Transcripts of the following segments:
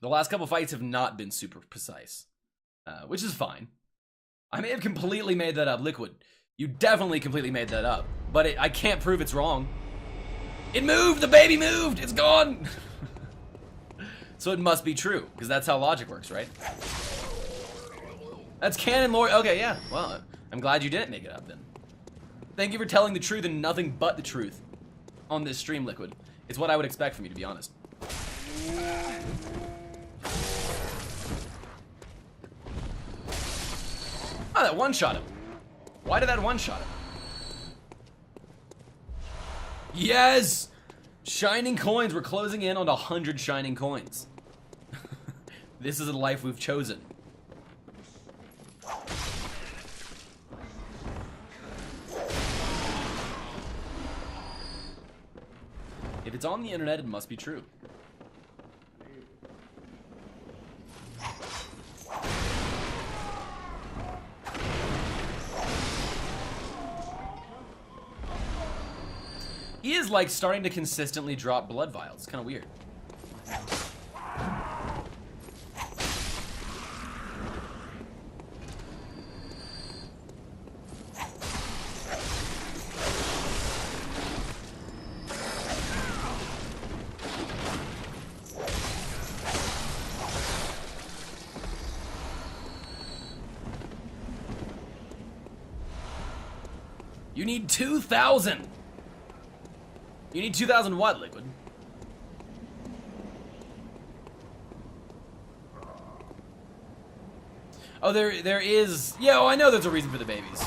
The last couple fights have not been super precise, which is fine. I may have completely made that up, Liquid. You definitely completely made that up, but I can't prove it's wrong. It moved! The baby moved! It's gone! So it must be true, because that's how logic works, right? That's canon lore. Okay, yeah. Well, I'm glad you didn't make it up then. Thank you for telling the truth and nothing but the truth on this stream, Liquid. It's what I would expect from you, to be honest. Oh, that one-shot him. Why did that one-shot him? Yes! Shining coins. We're closing in on 100 shining coins. This is a life we've chosen. If it's on the internet, it must be true. He is like starting to consistently drop blood vials. It's kind of weird. You need 2,000. You need 2,000 what, Liquid? Oh, there is. Yeah, oh, I know there's a reason for the babies.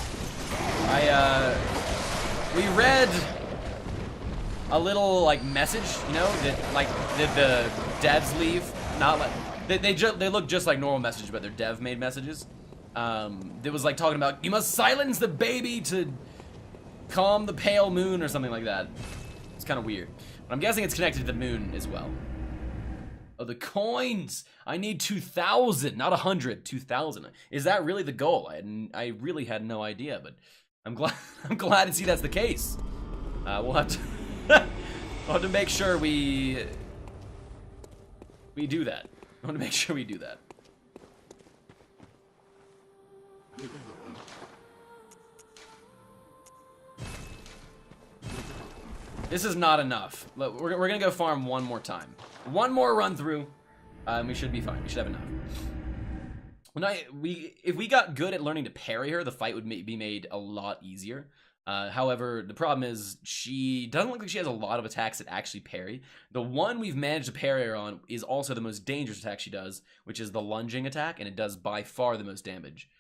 We read a little like message, you know, that like the devs leave. Not like they look just like normal messages, but they're dev-made messages. That was like talking about you must silence the baby to calm the pale moon or something like that. It's kind of weird. But I'm guessing it's connected to the moon as well. Oh, the coins! I need 2,000, not 100, 2,000. Is that really the goal? I really had no idea, but I'm glad to see that's the case. We'll have to we'll have to make sure we do that. I want to make sure we do that. This is not enough. Look, we're gonna go farm one more time. One more run through, and we should be fine. We should have enough. If we got good at learning to parry her, the fight would be made a lot easier. However, the problem is she doesn't look like she has a lot of attacks that actually parry. The one we've managed to parry her on is also the most dangerous attack she does, which is the lunging attack, and it does by far the most damage.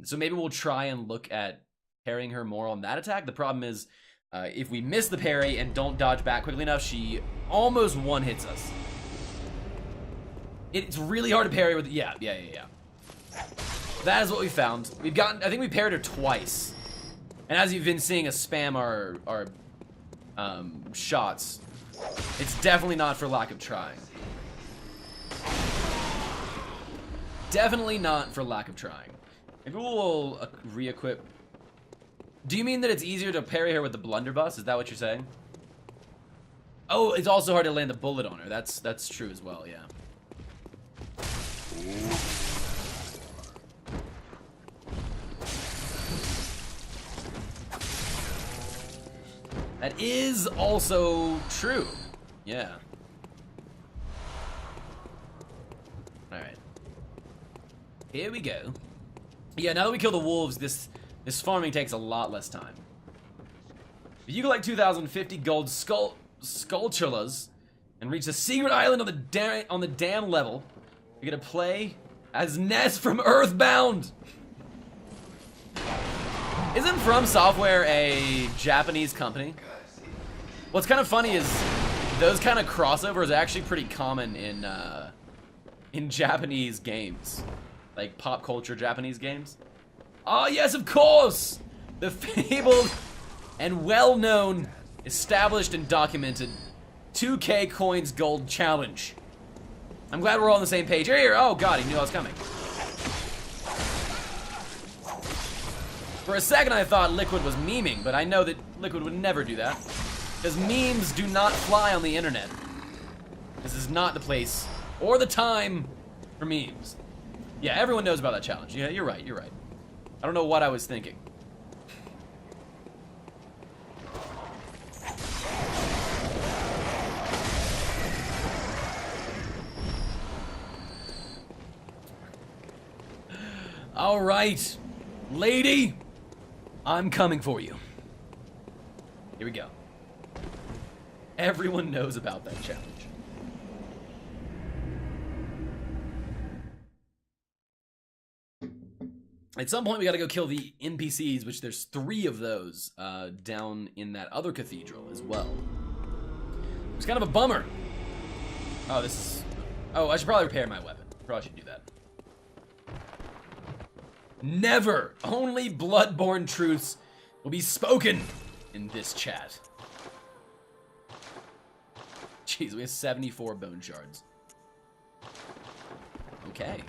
So maybe we'll try and look at parrying her more on that attack. The problem is, if we miss the parry and don't dodge back quickly enough, she almost one-hits us. It's really hard to parry with... Yeah. That is what we found. We've gotten... I think we parried her twice. And as you've been seeing us spam our shots, it's definitely not for lack of trying. Definitely not for lack of trying. Maybe we'll re-equip... Do you mean that it's easier to parry her with the blunderbuss? Is that what you're saying? Oh, it's also hard to land the bullet on her. That's true as well, yeah. That is also true. Yeah. Alright. Here we go. Yeah, now that we kill the wolves, this farming takes a lot less time. If you collect 2,050 gold sculptulas and reach the secret island on the dam level, you're gonna play as Ness from Earthbound. Isn't From Software a Japanese company? What's kind of funny is those kind of crossovers are actually pretty common in Japanese games, like pop culture Japanese games. Oh yes, of course! The fabled and well-known, established and documented 2K coins gold challenge. I'm glad we're all on the same page. Here, oh god, he knew I was coming. For a second I thought Liquid was memeing, but I know that Liquid would never do that. Because memes do not fly on the internet. This is not the place Or the time for memes. Yeah, everyone knows about that challenge. Yeah, you're right, you're right. I don't know what I was thinking. All right, lady, I'm coming for you. Here we go. Everyone knows about that challenge. At some point, we gotta go kill the NPCs, which there's 3 of those down in that other cathedral as well. It's kind of a bummer. Oh, this is... Oh, I should probably repair my weapon. Probably should do that. Never! Only Bloodborne truths will be spoken in this chat. Jeez, we have 74 bone shards. Okay.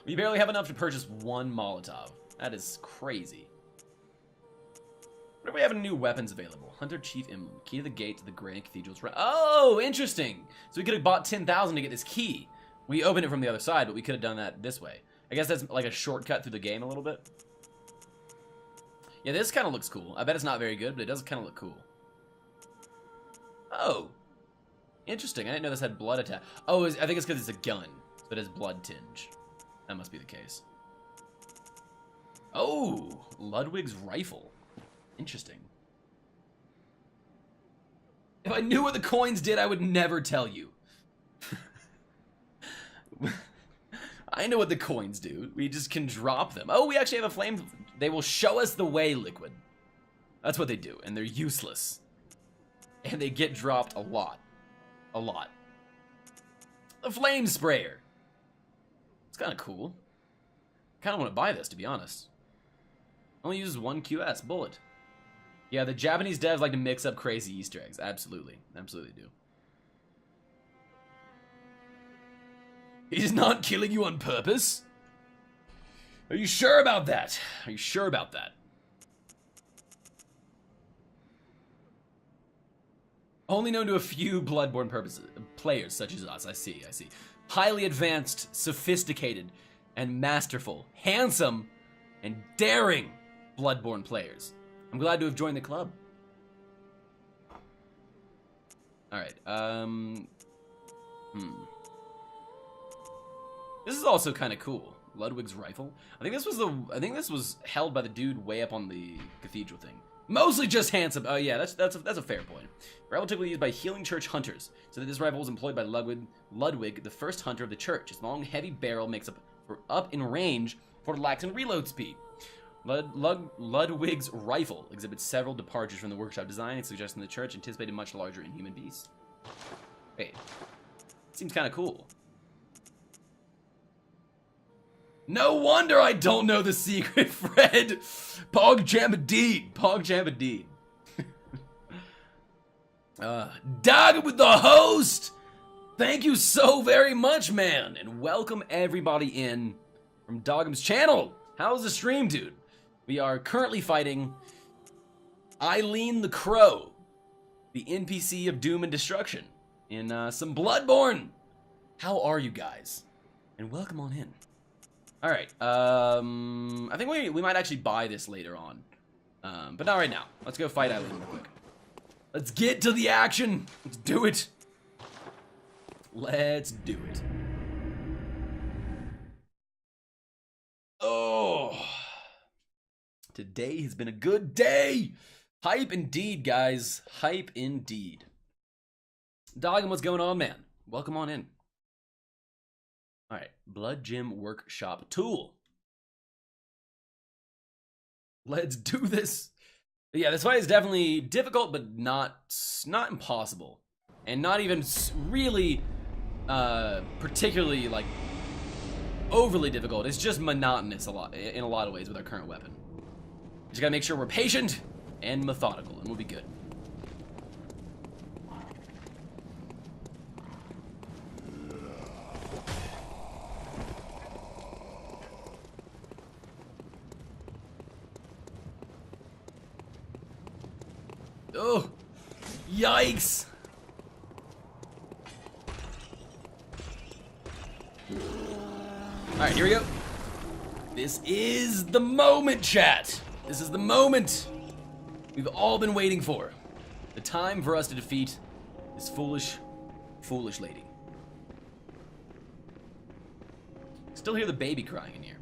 We barely have enough to purchase 1 Molotov. That is crazy. What if we have any new weapons available? Hunter Chief Emblem. Key to the gate to the Grand Cathedral's... Oh, interesting! So we could have bought 10,000 to get this key. We opened it from the other side, but we could have done that this way. I guess that's like a shortcut through the game a little bit. Yeah, this kind of looks cool. I bet it's not very good, but it does kind of look cool. Oh. Interesting. I didn't know this had blood attack. Oh, I think it's because it's a gun. So it has blood tinge. That must be the case. Oh, Ludwig's rifle. Interesting. If I knew what the coins did, I would never tell you. I know what the coins do. We just can drop them. Oh, we actually have a flame. They will show us the way, Liquid. That's what they do, and they're useless. And they get dropped a lot. A lot. The flame sprayer. It's kind of cool. I kind of want to buy this, to be honest. Only uses 1 QS bullet. Yeah, the Japanese devs like to mix up crazy Easter eggs. Absolutely. Absolutely do. He's not killing you on purpose? Are you sure about that? Are you sure about that? Only known to a few Bloodborne players such as us. I see, I see. Highly advanced, sophisticated, and masterful, handsome, and daring Bloodborne players. I'm glad to have joined the club. Alright, This is also kind of cool. Ludwig's rifle. I think this was held by the dude way up on the cathedral thing. Mostly just handsome. Oh yeah, that's a fair point. Rifle typically used by healing church hunters, so that this rifle was employed by Ludwig, the first hunter of the church. Its long, heavy barrel makes up in range for lax and reload speed. Ludwig's rifle exhibits several departures from the workshop design, suggesting the church anticipated much larger inhuman beasts. Wait, seems kind of cool. No wonder I don't know the secret, Fred. Pog Jambadeen. Pog Jambadeen. Dog with the host. Thank you so very much, man. And welcome everybody in from Dogham's channel. How's the stream, dude? We are currently fighting Eileen the Crow, the NPC of Doom and Destruction, in some Bloodborne. How are you guys? And welcome on in. Alright, I think we might actually buy this later on. But not right now. Let's go fight Eileen real quick. Let's get to the action. Let's do it. Let's do it. Oh. Today has been a good day. Hype indeed, guys. Hype indeed. Doggin, what's going on, man? Welcome on in. Alright, Blood Gym Workshop Tool. Let's do this. But yeah, this fight is definitely difficult, but not impossible. And not even really, particularly, like, overly difficult. It's just monotonous in a lot of ways with our current weapon. Just gotta make sure we're patient and methodical, and we'll be good. Oh, yikes. Alright, here we go. This is the moment, chat. This is the moment we've all been waiting for. The time for us to defeat this foolish, foolish lady. Still hear the baby crying in here.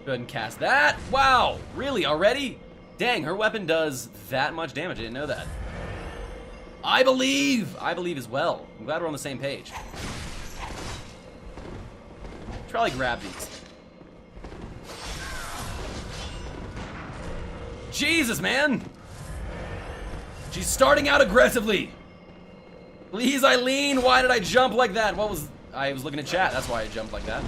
Go ahead and cast that. Wow, really, already? Dang, her weapon does that much damage. I didn't know that. I believe as well. I'm glad we're on the same page. Probably grab these. Jesus, man! She's starting out aggressively. Please, Eileen, why did I jump like that? I was looking at chat, that's why I jumped like that.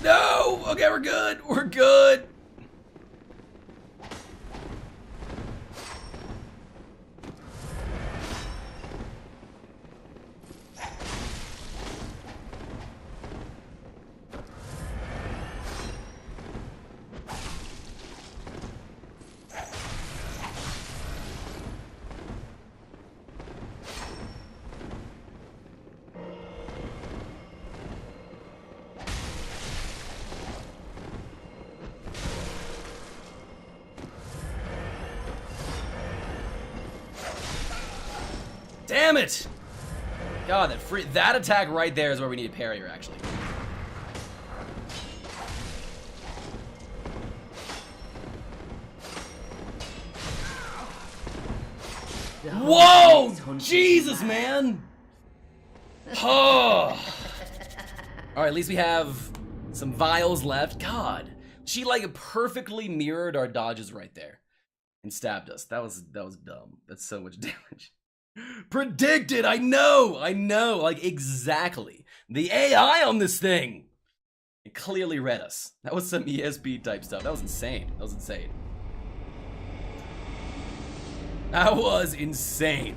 No! Okay, we're good. We're good. Damn it! God, that attack right there is where we need a parrier, actually. Whoa! Jesus, man! Oh! Alright, at least we have some vials left. God, she like perfectly mirrored our dodges right there and stabbed us. That was dumb. That's so much damage. Predicted! I know! Like, exactly. The AI on this thing! It clearly read us. That was some ESP type stuff. That was insane. That was insane. That was insane.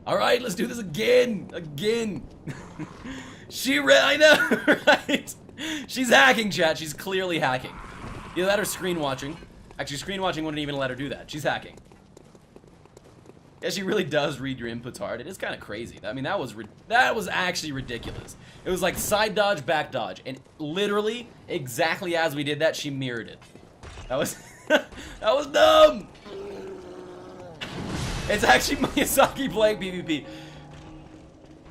Alright, let's do this again! Again! She read. I know, right? She's hacking, chat. She's clearly hacking. Either that or screen watching. Actually, screen watching wouldn't even let her do that. She's hacking. Yeah, she really does read your inputs hard. It is kind of crazy. I mean, that was actually ridiculous. It was like side dodge, back dodge, and literally exactly as we did that, she mirrored it. That was that was dumb. It's actually Miyazaki playing PvP.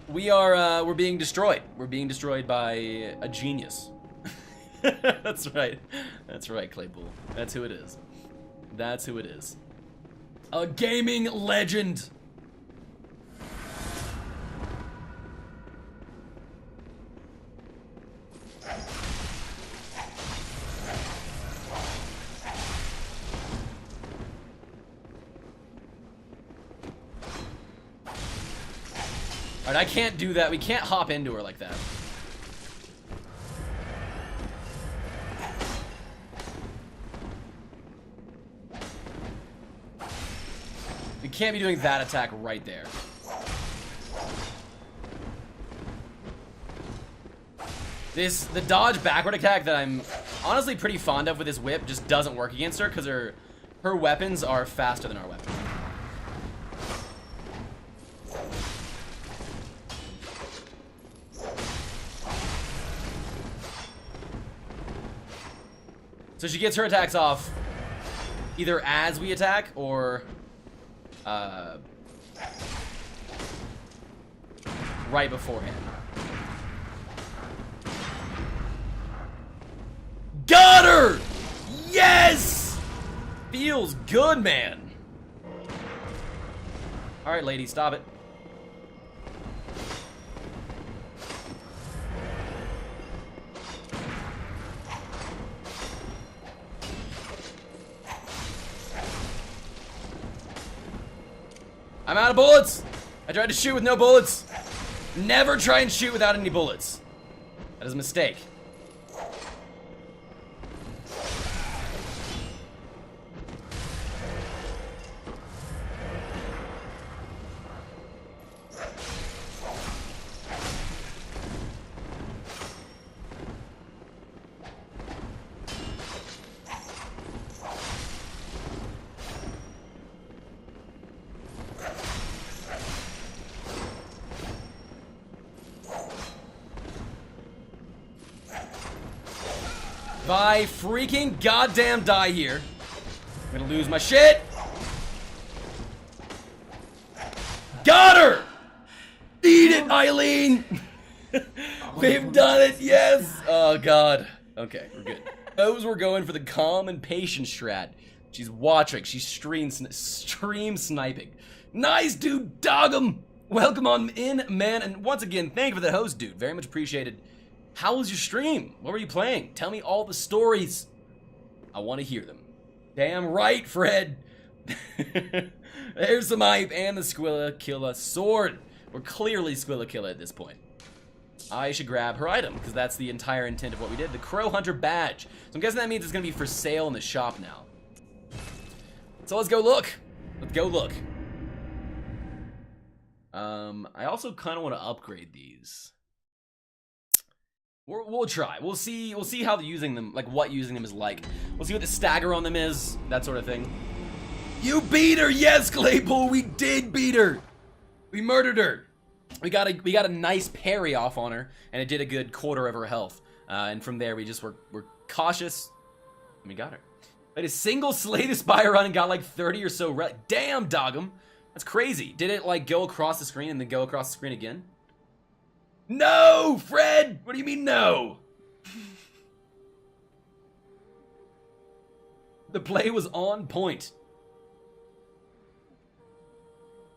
We're being destroyed. We're being destroyed by a genius. That's right. That's right, Claypool. That's who it is. That's who it is. A gaming legend. Alright, I can't do that. We can't hop into her like that. We can't be doing that attack right there. The dodge backward attack that I'm honestly pretty fond of with this whip just doesn't work against her because her weapons are faster than our weapons. So she gets her attacks off either as we attack or right beforehand. Got her! Yes! Feels good, man. Alright, lady, stop it. I'm out of bullets! I tried to shoot with no bullets. Never try and shoot without any bullets. That is a mistake. If I freaking goddamn die here, I'm gonna lose my shit. Got her! Eat it, Eileen! We've done it, yes! Oh, God. Okay, we're good. Those were going for the calm and patient strat. She's watching. She's stream sniping. Nice, dude. Dog 'em. Welcome on in, man. And once again, thank you for the host, dude. Very much appreciated. How was your stream? What were you playing? Tell me all the stories. I want to hear them. Damn right, Fred. There's the Mype and the Squilla sword. We're clearly Squilla at this point. I should grab her item, because that's the entire intent of what we did. The Crow Hunter badge. So I'm guessing that means it's going to be for sale in the shop now. So let's go look. Let's go look. I also kind of want to upgrade these. We'll try. We'll see how using them, like what using them is like. We'll see what the stagger on them is, that sort of thing. You beat her, yes, Claypool. We did beat her. We murdered her. We got a nice parry off on her, and it did a good quarter of her health. And from there, we just were cautious, and we got her. I had a single Slay the Spire run and got like 30 or so. Damn, Dog'em. That's crazy. Did it like go across the screen and then go across the screen again? No, Fred! What do you mean no? The play was on point.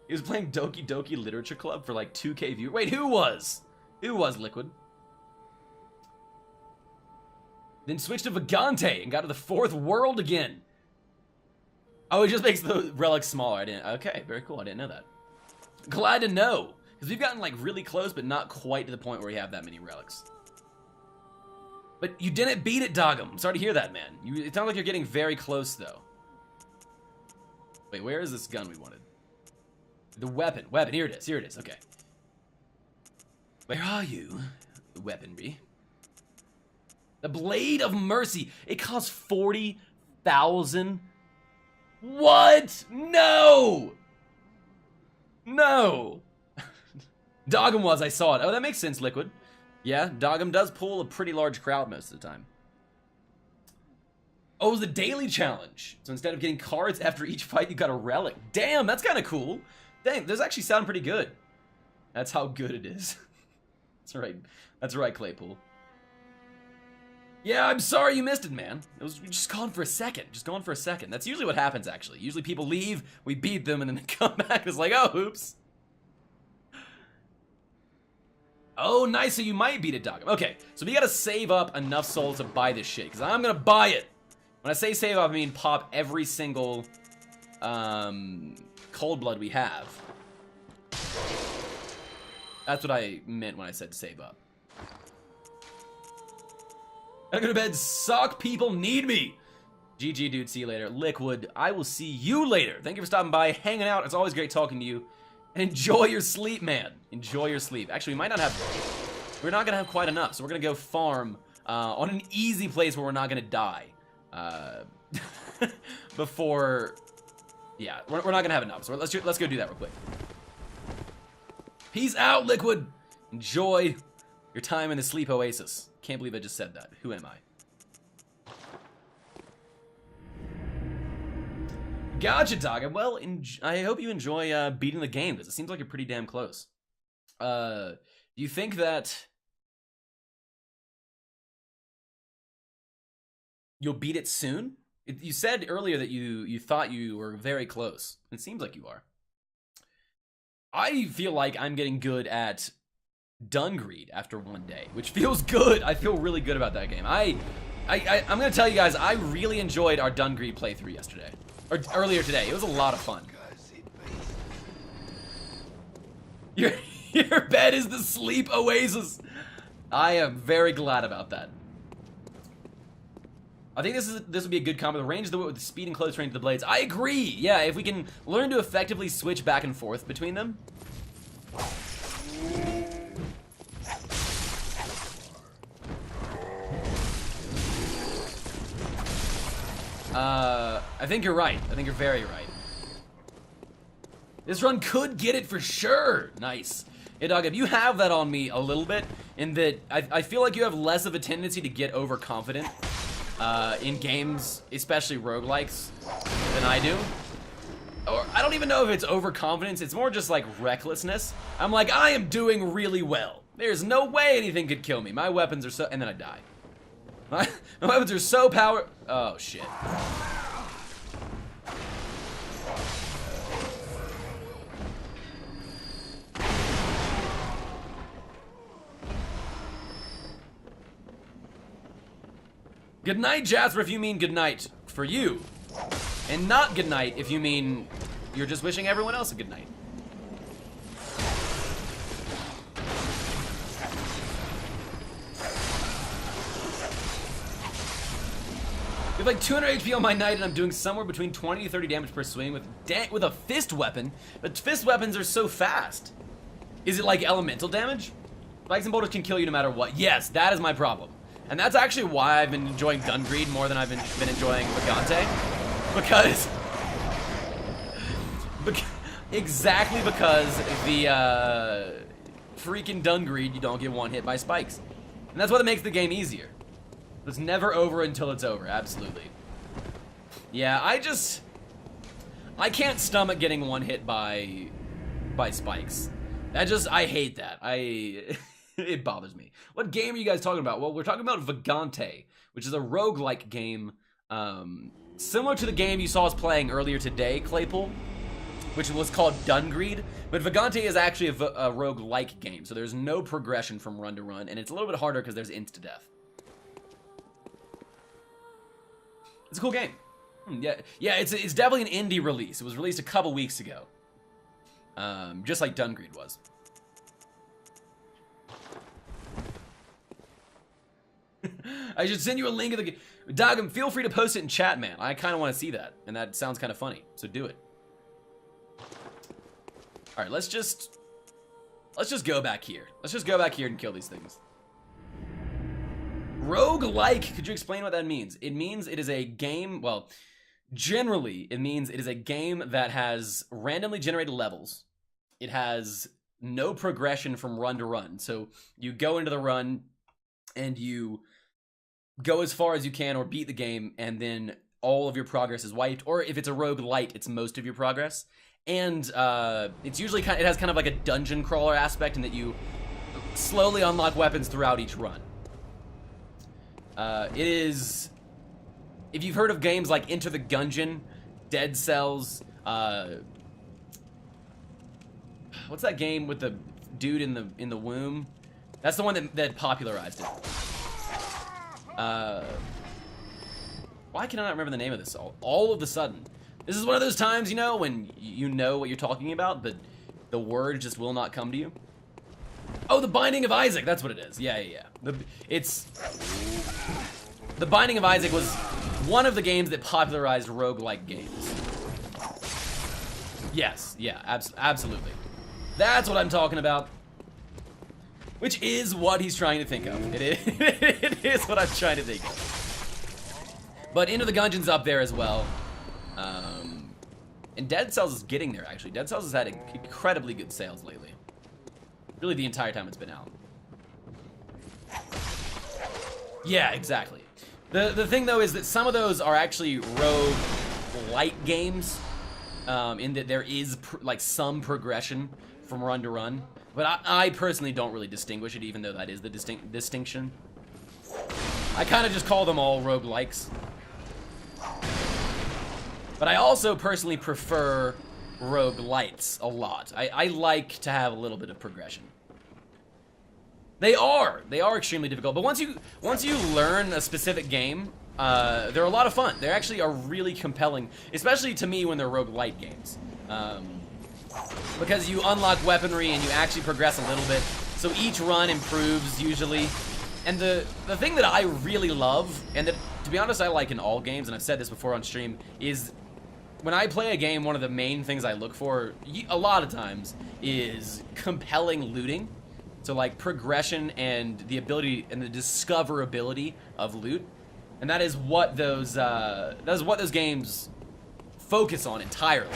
He was playing Doki Doki Literature Club for like 2K views. Wait, who was? Who was Liquid? Then switched to Vagante and got to the 4th world again. Oh, it just makes the relics smaller. Okay, very cool. I didn't know that. Glad to know. Because we've gotten like really close, but not quite to the point where we have that many relics. But you didn't beat it, Dog'em. I'm sorry to hear that, man. It sounds like you're getting very close, though. Wait, where is this gun we wanted? The weapon. Here it is. Okay. Where are you? Weaponry. The Blade of Mercy. It costs 40,000. What? No! No! Dog'em was, I saw it. Oh, that makes sense, Liquid. Yeah, Dog'em does pull a pretty large crowd most of the time. Oh, it was the daily challenge. So instead of getting cards after each fight, you got a relic. Damn, that's kind of cool. Dang, those actually sound pretty good. That's how good it is. That's right. That's right, Claypool. Yeah, I'm sorry you missed it, man. It was just gone for a second. Just gone for a second. That's usually what happens, actually. Usually people leave, we beat them, and then they come back. It's like, oh, oops. Oh, nice. So you might beat it, Dog'em. Okay, so we gotta save up enough souls to buy this shit, because I'm gonna buy it. When I say save up, I mean pop every single cold blood we have. That's what I meant when I said save up. I gotta go to bed. Suck. People need me. GG, dude. See you later. Liquid, I will see you later. Thank you for stopping by, hanging out. It's always great talking to you. And enjoy your sleep, man. Enjoy your sleep. Actually, we might not have... We're not gonna have quite enough, so we're gonna go farm on an easy place where we're not gonna die. Before... Yeah, we're not gonna have enough, so let's go do that real quick. Peace out, Liquid. Enjoy your time in the sleep oasis. Can't believe I just said that. Who am I? Gotcha, Dog. Well, I hope you enjoy beating the game, because it seems like you're pretty damn close. Do you think that you'll beat it soon? You said earlier that you thought you were very close. It seems like you are. I feel like I'm getting good at Dungreed after one day, which feels good. I feel really good about that game. I'm gonna tell you guys, I really enjoyed our Dungreed playthrough yesterday. Or earlier today. It was a lot of fun. Your bed is the sleep oasis. I am very glad about that. I think this would be a good combo. The range of the whip with the speed and close range of the blades. I agree. Yeah, if we can learn to effectively switch back and forth between them. I think you're right. I think you're very right. This run could get it for sure. Nice. Hey, dog, if you have that on me a little bit, in that I feel like you have less of a tendency to get overconfident in games, especially roguelikes, than I do. Or I don't even know if it's overconfidence, it's more just like recklessness. I'm like, I am doing really well. There's no way anything could kill me. My weapons are so, and then I die. My weapons are so oh shit. Good night, Jasper, if you mean good night for you. And not good night if you mean you're just wishing everyone else a good night. You have like 200 HP on my knight, and I'm doing somewhere between 20 to 30 damage per swing with a fist weapon. But fist weapons are so fast. Is it like elemental damage? Spikes and boulders can kill you no matter what. Yes, that is my problem. And that's actually why I've been enjoying Dungreed more than I've been enjoying Vagante. Because exactly because the freaking Dungreed, you don't get one hit by spikes. And that's what makes the game easier. It's never over until it's over, absolutely. Yeah, I can't stomach getting one hit by spikes. I hate that. It bothers me. What game are you guys talking about? Well, we're talking about Vagante, which is a roguelike game, similar to the game you saw us playing earlier today, Claypool, which was called Dungreed. But Vagante is actually a roguelike game, so there's no progression from run to run, and it's a little bit harder because there's insta-death. It's a cool game. Yeah, it's definitely an indie release. It was released a couple weeks ago, just like Dungreed was. I should send you a link of the game. Dogum, feel free to post it in chat, man. I kind of want to see that, and that sounds kind of funny, so do it. All right, let's just go back here. Let's just go back here and kill these things. Roguelike, could you explain what that means? It means it is a game, well, generally, it means it is a game that has randomly generated levels. It has no progression from run to run. So you go into the run, and you go as far as you can or beat the game, and then all of your progress is wiped. Or if it's a roguelite, it's most of your progress. And it's usually it has kind of like a dungeon crawler aspect in that you slowly unlock weapons throughout each run. It is, if you've heard of games like Enter the Gungeon, Dead Cells, what's that game with the dude in the womb? That's the one that popularized it. Why can I not remember the name of this all of a sudden? This is one of those times, you know, when you know what you're talking about, but the word just will not come to you. Oh, The Binding of Isaac, that's what it is. Yeah. The Binding of Isaac was one of the games that popularized roguelike games. Yes, yeah, absolutely. That's what I'm talking about. Which is what he's trying to think of. It is what I'm trying to think of. But Enter the Gungeon's up there as well. And Dead Cells is getting there, actually. Dead Cells has had incredibly good sales lately. Really the entire time it's been out. Yeah, exactly. The thing, though, is that some of those are actually rogue-like games, in that there is, like, some progression from run to run. But I personally don't really distinguish it, even though that is the distinction. I kind of just call them all roguelikes. But I also personally prefer roguelites a lot. I like to have a little bit of progression. They are extremely difficult, but once you learn a specific game, they're a lot of fun. They actually are really compelling, especially to me when they're roguelite games. Because you unlock weaponry and you actually progress a little bit, so each run improves usually. And the thing that I really love, and that, to be honest, I like in all games, and I've said this before on stream, is when I play a game, one of the main things I look for, a lot of times, is compelling looting. So like progression and the ability and the discoverability of loot. And that is what those games focus on entirely.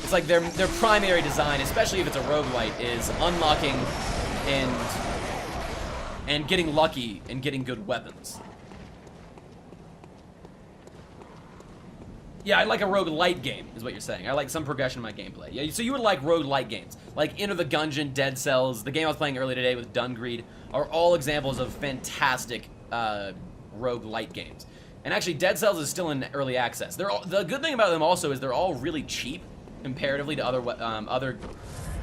It's like their primary design, especially if it's a roguelite, is unlocking and getting lucky and getting good weapons. Yeah, I like a roguelite game, is what you're saying. I like some progression in my gameplay. Yeah, so you would like roguelite games. Like Enter the Gungeon, Dead Cells, the game I was playing earlier today with Dungreed, are all examples of fantastic roguelite games. And actually, Dead Cells is still in early access. The good thing about them also is they're all really cheap comparatively to other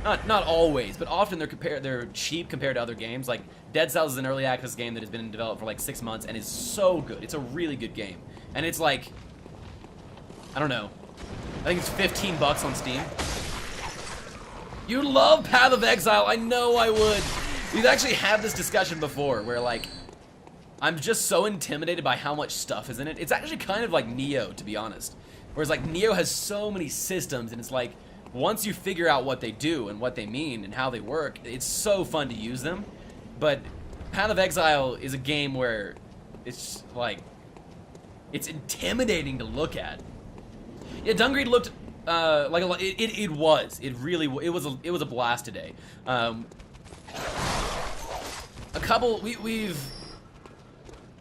not always, but often they're cheap compared to other games. Like Dead Cells is an early access game that has been developed for like 6 months and is so good. It's a really good game. And it's like, I don't know, I think it's 15 bucks on Steam. You love Path of Exile, I know I would. We've actually had this discussion before where like, I'm just so intimidated by how much stuff is in it. It's actually kind of like Neo, to be honest. Whereas like Neo has so many systems and it's like, once you figure out what they do and what they mean and how they work, it's so fun to use them. But Path of Exile is a game where it's like, it's intimidating to look at. Yeah, Dungreed looked like a lot. It was a blast today.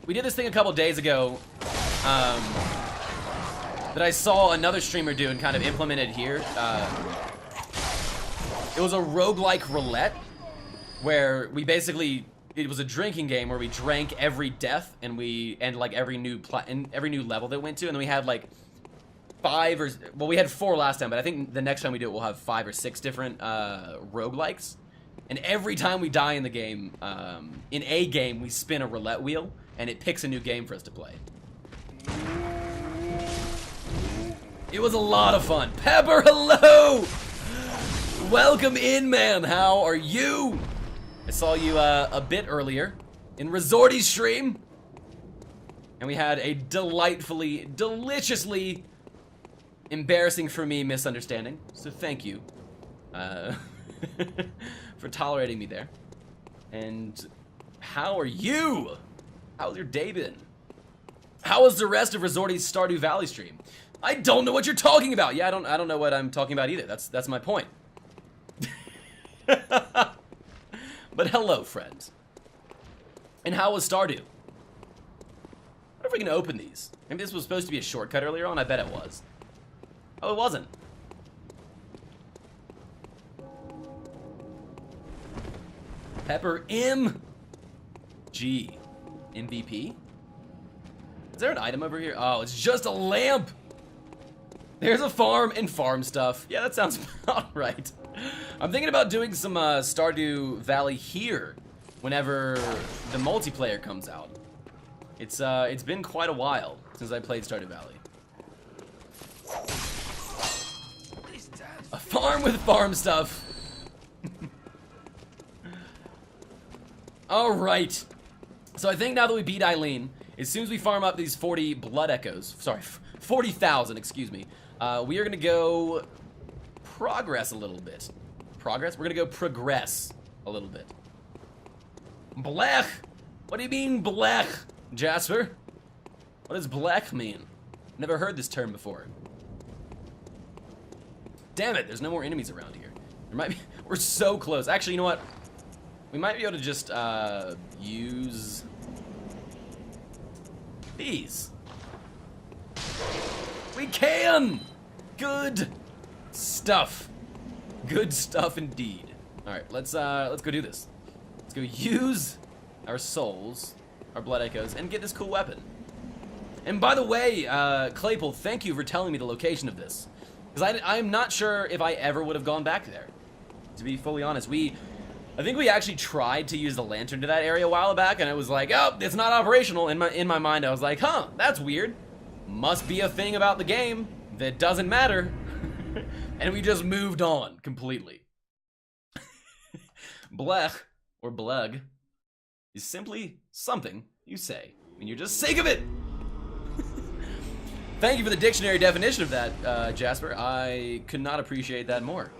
We did this thing a couple days ago that I saw another streamer do and kind of implemented here. It was a roguelike roulette where we basically, it was a drinking game where we drank every death and like every new level that we went to, and then we had like we had 4 last time, but I think the next time we do it we'll have 5 or 6 different roguelikes. And every time we die in the game, in a game, we spin a roulette wheel, and it picks a new game for us to play. It was a lot of fun. Pepper, hello! Welcome in, man. How are you? I saw you a bit earlier in Resorty's stream, and we had a deliciously embarrassing for me misunderstanding. So thank you for tolerating me there. And how are you? How's your day been? How was the rest of Resorty's Stardew Valley stream? I don't know what you're talking about. Yeah, I don't know what I'm talking about either. That's my point. But hello, friends. And how was Stardew? I wonder if we can open these. Maybe this was supposed to be a shortcut earlier on. I bet it was. Oh, it wasn't. Pepper M. G. MVP? Is there an item over here? Oh, it's just a lamp. There's a farm and farm stuff. Yeah, that sounds about right. I'm thinking about doing some Stardew Valley here whenever the multiplayer comes out. It's been quite a while since I played Stardew Valley. A farm with farm stuff. Alright. So I think now that we beat Eileen, as soon as we farm up these 40 blood echoes, sorry, 40,000, excuse me, we are gonna go progress a little bit. Progress? We're gonna go progress a little bit. Blech! What do you mean, blech, Jasper? What does blech mean? Never heard this term before. Damn it, there's no more enemies around here. There might be, we're so close. Actually, you know what? We might be able to just, use these. We can! Good stuff. Good stuff indeed. All right, let's go do this. Let's go use our souls, our blood echoes, and get this cool weapon. And by the way, Claypool, thank you for telling me the location of this, because I'm not sure if I ever would have gone back there. To be fully honest, I think we actually tried to use the lantern to that area a while back, and it was like, oh, it's not operational. In my mind, I was like, huh, that's weird. Must be a thing about the game that doesn't matter. And we just moved on completely. Blech, or bleg, is simply something you say when you're just sick of it. Thank you for the dictionary definition of that, Jasper. I could not appreciate that more.